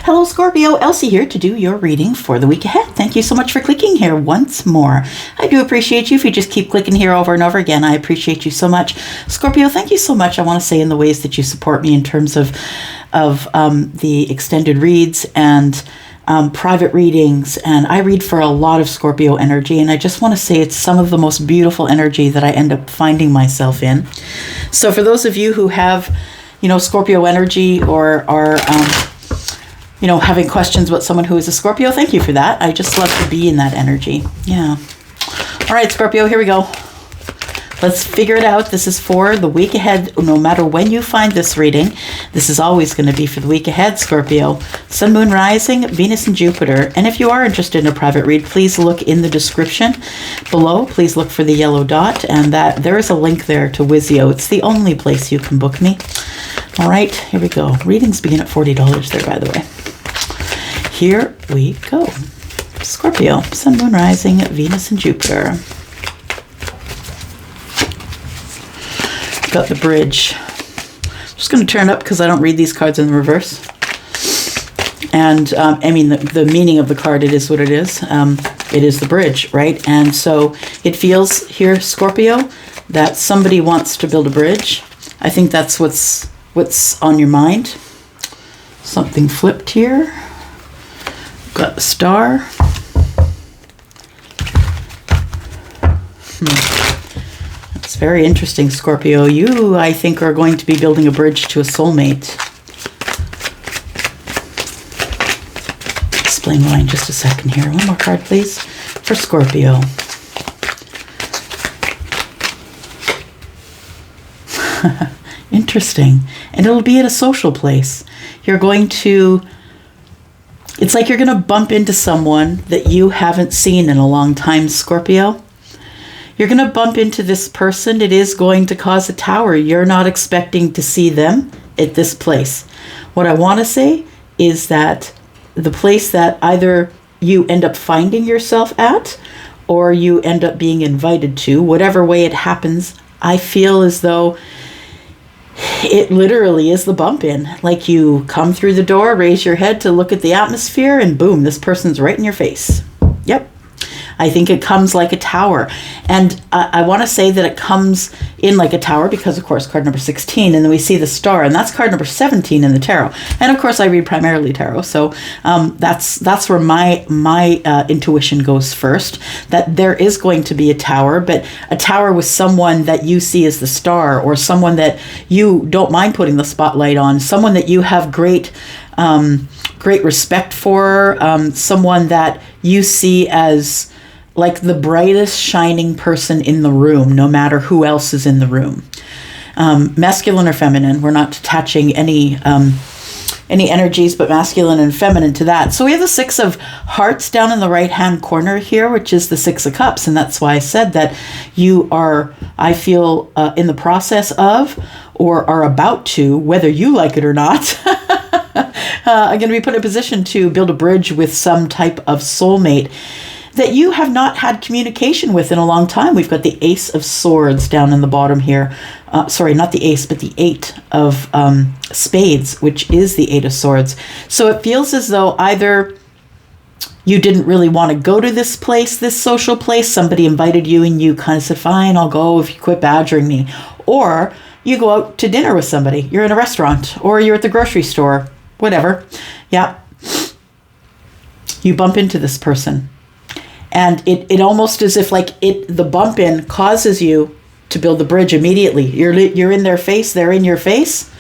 Hello Scorpio, Elsie here to do your reading for the week ahead. Thank you so much for clicking here once more. I do appreciate you if you just keep clicking here over and over again. I appreciate you so much. Scorpio, thank you so much. I want to say in the ways that you support me in terms of the extended reads and private readings, and I read for a lot of Scorpio energy, and I just want to say it's some of the most beautiful energy that I end up finding myself in. So for those of you who have, Scorpio energy or are having questions about someone who is a Scorpio, thank you for that. I just love to be in that energy. Yeah. All right, Scorpio, here we go. Let's figure it out. This is for the week ahead. No matter when you find this reading, this is always going to be for the week ahead, Scorpio. Sun, Moon, Rising, Venus, and Jupiter. And if you are interested in a private read, please look in the description below. Please look for the yellow dot, and that there is a link there to Wizio. It's the only place you can book me. All right, here we go. Readings begin at $40 there, by the way. Here we go. Scorpio, Sun, Moon, Rising, Venus, and Jupiter. Got the bridge. I'm just going to turn it up because I don't read these cards in the reverse. And the meaning of the card, it is what it is. It is the bridge, right? And so it feels here, Scorpio, that somebody wants to build a bridge. I think that's what's on your mind. Something flipped here. Got the star. It's very interesting, Scorpio. You, I think, are going to be building a bridge to a soulmate. Explain why in just a second here. One more card, please, for Scorpio. Interesting. And it'll be at a social place. You're going to... It's like you're going to bump into someone that you haven't seen in a long time, Scorpio. You're going to bump into this person. It is going to cause a tower. You're not expecting to see them at this place. What I want to say is that the place that either you end up finding yourself at or you end up being invited to, whatever way it happens, I feel as though it literally is the bump in. Like you come through the door, raise your head to look at the atmosphere, and boom, this person's right in your face. Yep. I think it comes like a tower. And I want to say that it comes in like a tower because, of course, card number 16, and then we see the star, and that's card number 17 in the tarot. And, of course, I read primarily tarot, so that's where my intuition goes first, that there is going to be a tower, but a tower with someone that you see as the star, or someone that you don't mind putting the spotlight on, someone that you have great respect for, someone that you see as like the brightest shining person in the room, no matter who else is in the room. Masculine or feminine, we're not attaching any energies but masculine and feminine to that. So we have the Six of Hearts down in the right hand corner here, which is the Six of Cups, and that's why I said that you are, I feel, in the process of or are about to, whether you like it or not, are going to be put in a position to build a bridge with some type of soulmate that you have not had communication with in a long time. We've got the Ace of Swords down in the bottom here. Sorry, not the Ace, but the Eight of Spades, which is the Eight of Swords. So it feels as though either you didn't really want to go to this place, this social place, somebody invited you and you kind of said, fine, I'll go if you quit badgering me. Or you go out to dinner with somebody. You're in a restaurant or you're at the grocery store, whatever. Yeah. You bump into this person. And it almost as if like the bump in causes you to build the bridge immediately. You're in their face, they're in your face,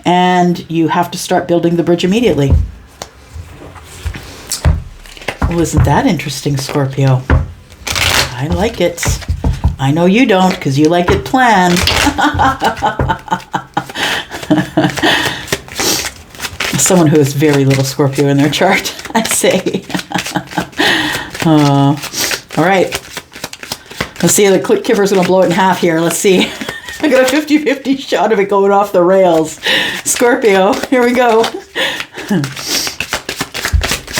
and you have to start building the bridge immediately. Well, isn't that interesting, Scorpio? I like it. I know you don't, because you like it planned. Someone who has very little Scorpio in their chart, I say. All right. Let's see, the click kipper's going to blow it in half here. Let's see. I got a 50-50 shot of it going off the rails. Scorpio, here we go.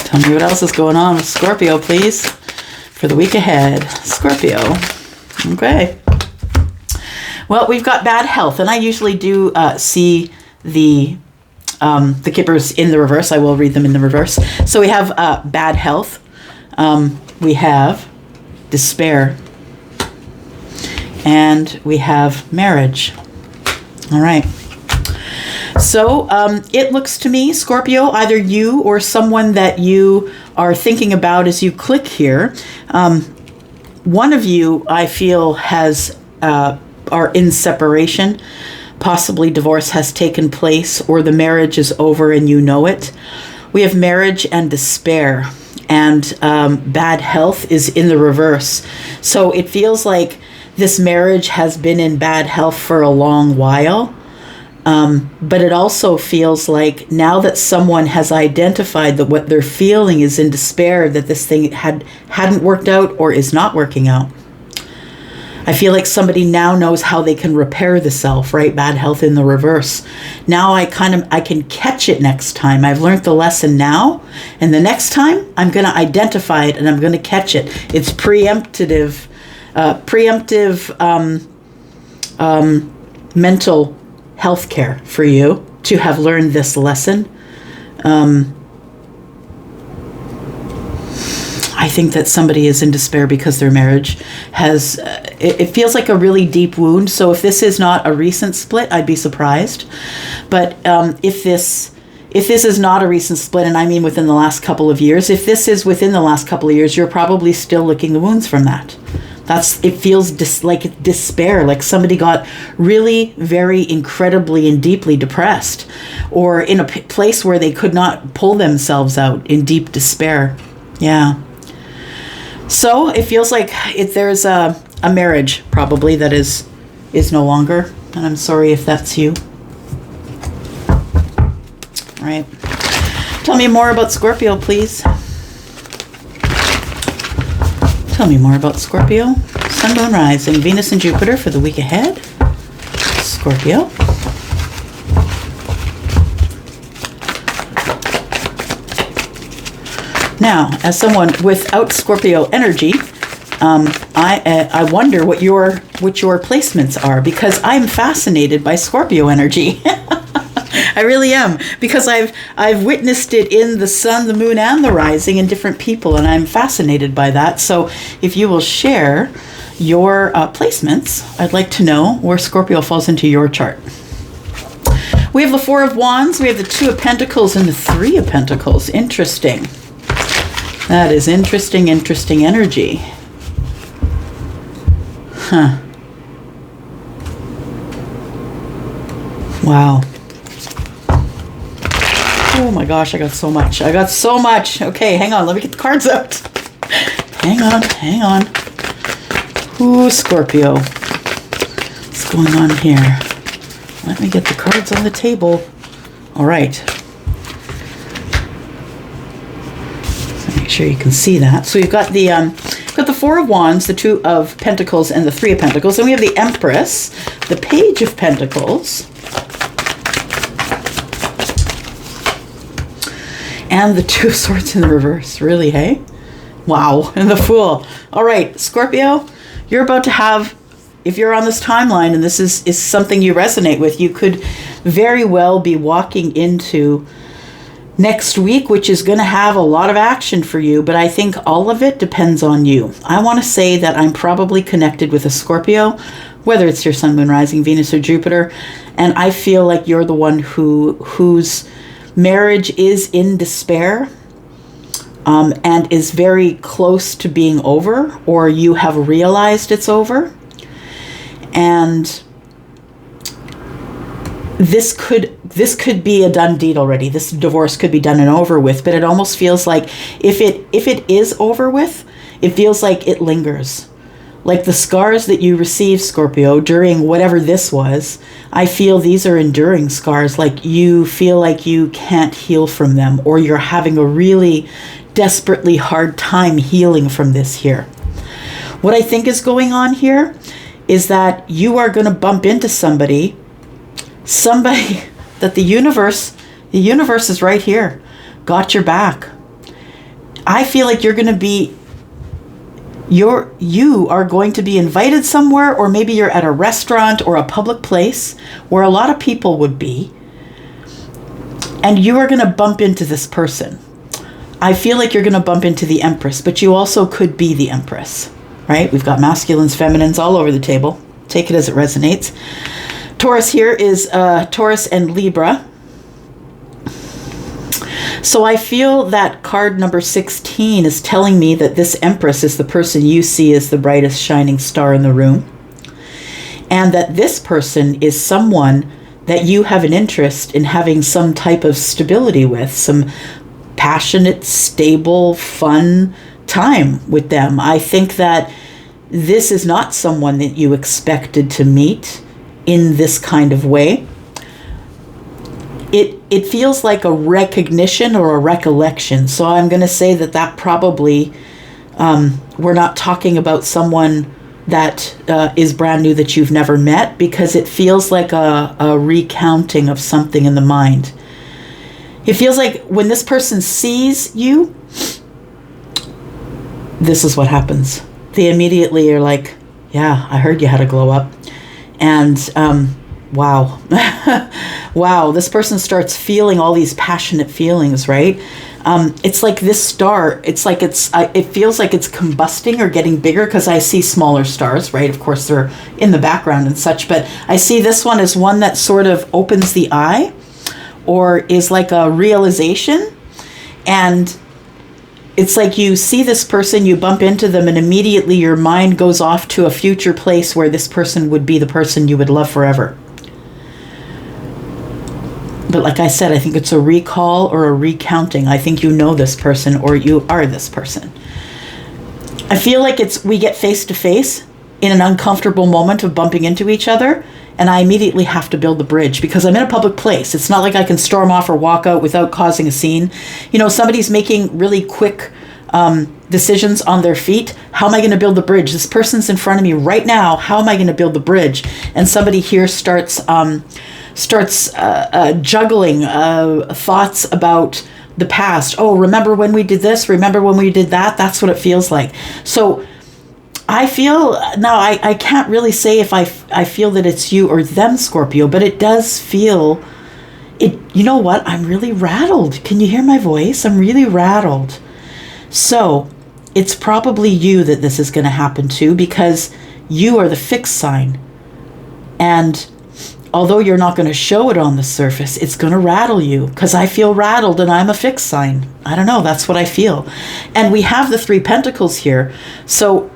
Tell me what else is going on with Scorpio, please, for the week ahead. Scorpio. Okay. Well, we've got bad health, and I usually do see the the Kippers in the reverse. I will read them in the reverse. So we have bad health. We have despair. And we have marriage. All right. So it looks to me, Scorpio, either you or someone that you are thinking about as you click here, one of you, I feel, are in separation. Possibly divorce has taken place or the marriage is over and you know it. We have marriage and despair, and bad health is in the reverse. So it feels like this marriage has been in bad health for a long while. But it also feels like now that someone has identified that what they're feeling is in despair, that this thing hadn't worked out or is not working out. I feel like somebody now knows how they can repair the self, right? Bad health in the reverse. Now I can catch it next time. I've learned the lesson now, and the next time I'm going to identify it and I'm going to catch it. It's preemptive mental health care for you to have learned this lesson. I think that somebody is in despair because their marriage has, it feels like a really deep wound. So if this is not a recent split, I'd be surprised. But if this is not a recent split, and I mean within the last couple of years, if this is within the last couple of years, you're probably still licking the wounds from that. It feels like despair, like somebody got really very incredibly and deeply depressed, or in a place where they could not pull themselves out in deep despair. Yeah. So it feels like there's a marriage probably that is no longer, and I'm sorry if that's you. All right. Tell me more about Scorpio, please. Tell me more about Scorpio. Sun, Moon, Rising, Venus, and Jupiter for the week ahead. Scorpio. Now, as someone without Scorpio energy, I wonder what your placements are, because I'm fascinated by Scorpio energy. I really am, because I've witnessed it in the sun, the moon, and the rising in different people, and I'm fascinated by that. So if you will share your placements, I'd like to know where Scorpio falls into your chart. We have the Four of Wands, we have the Two of Pentacles, and the Three of Pentacles. Interesting. That is interesting energy. Huh. Wow. Oh my gosh, I got so much. Okay, hang on. Let me get the cards out. Hang on. Ooh, Scorpio. What's going on here? Let me get the cards on the table. All right. So make sure you can see that. So you've got the Four of Wands, the Two of Pentacles, and the Three of Pentacles. And we have the Empress, the Page of Pentacles, and the Two of Swords in the reverse. Really, hey? Wow. And the Fool. All right, Scorpio, you're about to have, if you're on this timeline and this is something you resonate with, you could very well be walking into next week, which is going to have a lot of action for you, but I think all of it depends on you. I want to say that I'm probably connected with a Scorpio, whether it's your Sun, Moon, Rising, Venus, or Jupiter, and I feel like you're the one whose marriage is in despair, and is very close to being over, or you have realized it's over. And this could be a done deed already. This divorce could be done and over with, but it almost feels like if it is over with, it feels like it lingers. Like the scars that you received, Scorpio, during whatever this was, I feel these are enduring scars. Like you feel like you can't heal from them, or you're having a really desperately hard time healing from this here. What I think is going on here is that you are going to bump into somebody that the universe is right here, got your back. I feel like you are going to be invited somewhere, or maybe you're at a restaurant or a public place where a lot of people would be. And you are going to bump into this person. I feel like you're going to bump into the Empress, but you also could be the Empress, right? We've got masculines, feminines all over the table. Take it as it resonates. Taurus here is Taurus and Libra. So I feel that card number 16 is telling me that this Empress is the person you see as the brightest shining star in the room. And that this person is someone that you have an interest in having some type of stability with, some passionate, stable, fun time with them. I think that this is not someone that you expected to meet in this kind of way. It feels like a recognition or a recollection. So I'm going to say that probably, we're not talking about someone that is brand new that you've never met, because it feels like a recounting of something in the mind. It feels like when this person sees you, this is what happens. They immediately are like, yeah, I heard you had a glow up. And wow. Wow, this person starts feeling all these passionate feelings, right? It's like this star, it's like it feels like it's combusting or getting bigger, because I see smaller stars, right? Of course, they're in the background and such, but I see this one as one that sort of opens the eye, or is like a realization. And it's like you see this person, you bump into them, and immediately your mind goes off to a future place where this person would be the person you would love forever. But like I said, I think it's a recall or a recounting. I think you know this person, or you are this person. I feel like we get face to face in an uncomfortable moment of bumping into each other, and I immediately have to build the bridge because I'm in a public place. It's not like I can storm off or walk out without causing a scene. You know, somebody's making really quick decisions on their feet. How am I going to build the bridge? This person's in front of me right now. How am I going to build the bridge? And somebody here starts juggling thoughts about the past. Oh, remember when we did this? Remember when we did that? That's what it feels like. So I feel, now I can't really say if I feel that it's you or them, Scorpio, but it does feel, you know what? I'm really rattled. Can you hear my voice? I'm really rattled. So it's probably you that this is going to happen to, because you are the fixed sign. And although you're not going to show it on the surface, it's going to rattle you, because I feel rattled and I'm a fixed sign. I don't know. That's what I feel. And we have the 3 Pentacles here. So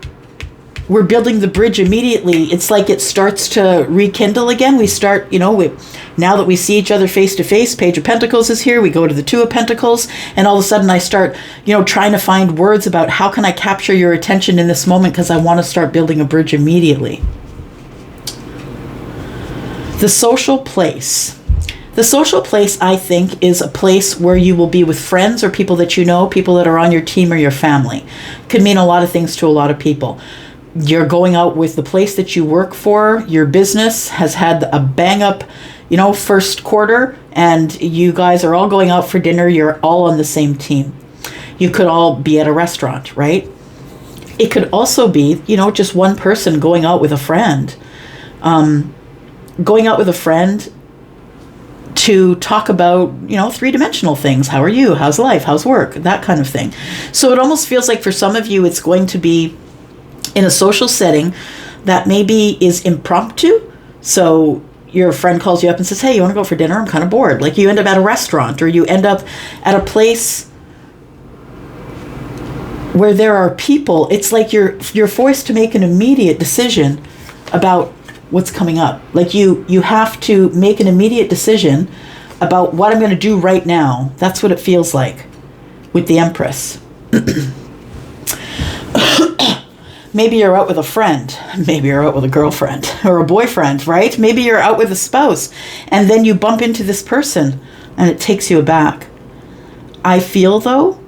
we're building the bridge immediately. It's like it starts to rekindle again. We start, now that we see each other face to face, Page of Pentacles is here. We go to the 2 of Pentacles, and all of a sudden I start, trying to find words about how can I capture your attention in this moment, because I want to start building a bridge immediately. The social place. The social place, I think, is a place where you will be with friends or people that you know, people that are on your team or your family. Could mean a lot of things to a lot of people. You're going out with the place that you work for. Your business has had a bang up, first quarter, and you guys are all going out for dinner. You're all on the same team. You could all be at a restaurant, right? It could also be, just one person going out with a friend. Going out with a friend to talk about, 3-dimensional things. How are you? How's life? How's work? That kind of thing. So it almost feels like for some of you, it's going to be in a social setting that maybe is impromptu. So your friend calls you up and says, hey, you want to go for dinner? I'm kind of bored. Like you end up at a restaurant, or you end up at a place where there are people. It's like you're forced to make an immediate decision about what's coming up. Like you have to make an immediate decision about what I'm going to do right now. That's what it feels like with the Empress. Maybe you're out with a friend. Maybe you're out with a girlfriend or a boyfriend, right? Maybe you're out with a spouse, and then you bump into this person and it takes you aback. I feel, though,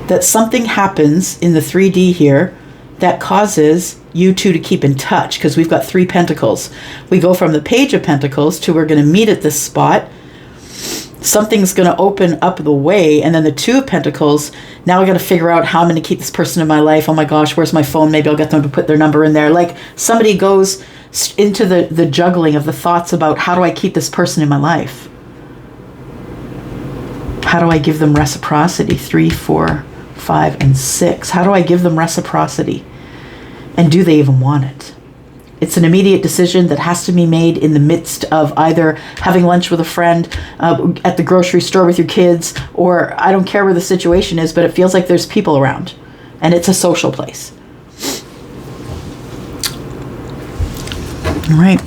that something happens in the 3D here that causes you two to keep in touch, because we've got 3 Pentacles. We go from the Page of Pentacles to we're going to meet at this spot. Something's going to open up the way, and then the 2 of Pentacles. Now I got to figure out how I'm going to keep this person in my life. Oh my gosh, where's my phone? Maybe I'll get them to put their number in there. Like somebody goes into the juggling of the thoughts about how do I keep this person in my life. How do I give them reciprocity? 3, 4, 5, and 6. How do I give them reciprocity? And do they even want it? It's an immediate decision that has to be made in the midst of either having lunch with a friend, at the grocery store with your kids, or I don't care where the situation is, but it feels like there's people around and it's a social place. All right.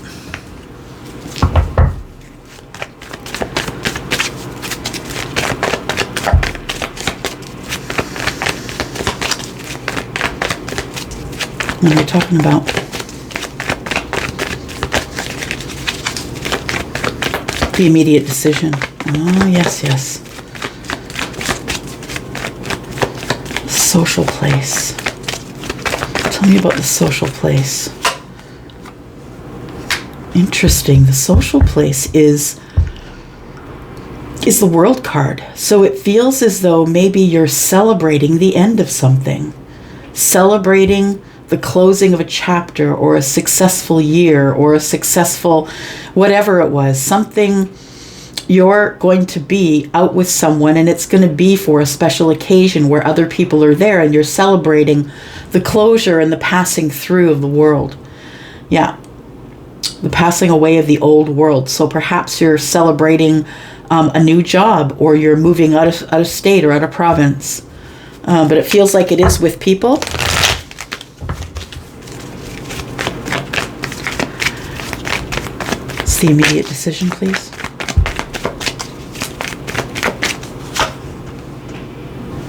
What are we talking about? The immediate decision. Oh, yes, yes. Social place. Tell me about the social place. Interesting. The social place is the World card. So it feels as though maybe you're celebrating the end of something. Celebrating the closing of a chapter, or a successful year, or a successful whatever it was, something you're going to be out with someone, and it's going to be for a special occasion where other people are there, and you're celebrating the closure and the passing through of the world. Yeah, the passing away of the old world. So perhaps you're celebrating a new job, or you're moving out of state or out of province. But it feels like it is with people. The immediate decision, please.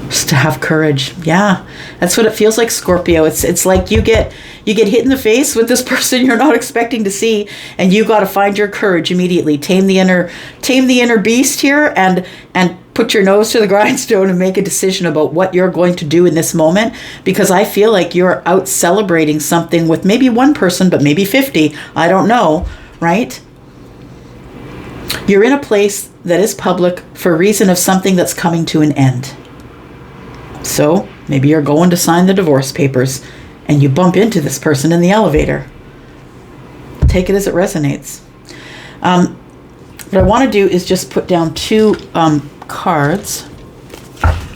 Just to have courage. Yeah, that's what it feels like, Scorpio. It's like you get hit in the face with this person you're not expecting to see, and you got to find your courage immediately. Tame the inner beast here, and put your nose to the grindstone and make a decision about what you're going to do in this moment, because I feel like you're out celebrating something with maybe one person, but maybe 50. I don't know, right? You're in a place that is public for a reason of something that's coming to an end. So maybe you're going to sign the divorce papers and you bump into this person in the elevator. Take it as it resonates. What I want to do is just put down 2 cards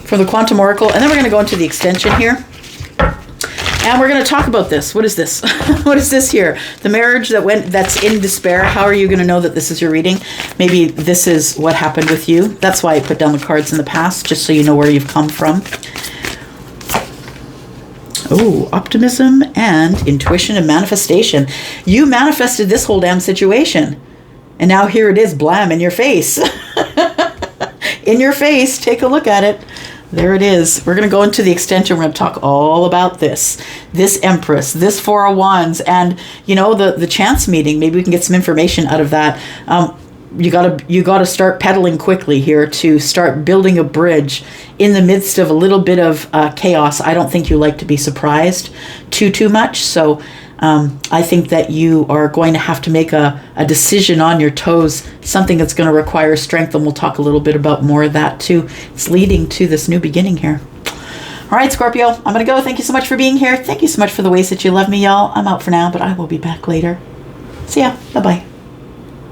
for the Quantum Oracle, and then we're going to go into the extension here. And we're going to talk about this. What is this? What is this here? The marriage that's in despair. How are you going to know that this is your reading? Maybe this is what happened with you. That's why I put down the cards in the past, just so you know where you've come from. Oh, optimism and intuition and manifestation. You manifested this whole damn situation. And now here it is, blam, in your face. In your face. Take a look at it. There it is. We're going to go into the extension. We're going to talk all about this Empress, this 4 of Wands, and the chance meeting. Maybe we can get some information out of that. You gotta start pedaling quickly here to start building a bridge in the midst of a little bit of chaos. I don't think you like to be surprised too much. So I think that you are going to have to make a decision on your toes, something that's going to require strength, and we'll talk a little bit about more of that too. It's leading to this new beginning here. All right, Scorpio, I'm going to go. Thank you so much for being here. Thank you so much for the ways that you love me, y'all. I'm out for now, but I will be back later. See ya. Bye-bye.